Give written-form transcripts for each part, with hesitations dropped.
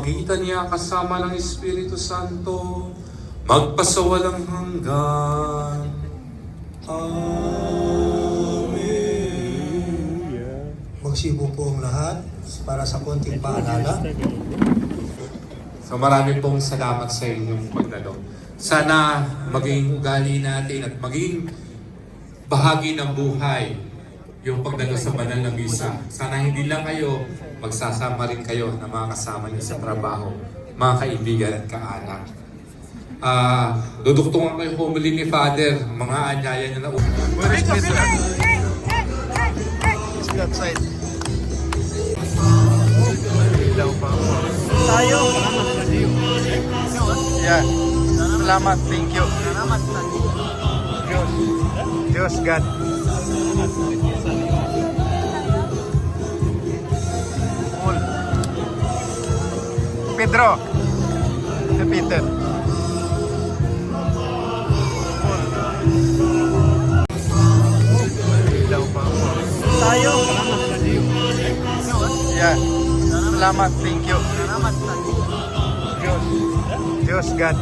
Kita niya kasama ng Espiritu Santo, magpasawalang hanggan. Amen. Magsibo po ang lahat para sa konting paalala. So marami pong salamat sa inyong pagdalo. Sana maging ugali natin at maging bahagi ng buhay yung pagdalo sa banal na misa. Sana hindi lang kayo, magsasama rin kayo na mga kasama niyo sa trabaho, mga kaibigan at kaanak. Duduktungan ko yung homily ni Father, mga anyaya niya na Where is Mr. It's that side. Ilaw pa ako. Tayo. Yeah. Salamat. Thank you. Salamat. Diyos God. Cool. Pedro. Si Peter. Ilaw pa ako. Tayo. Yeah. Salamat. Thank you. Salamat. Diyos God.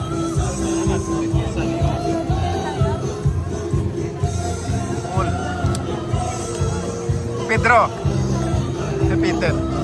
Cool. Pedro. Si Peter.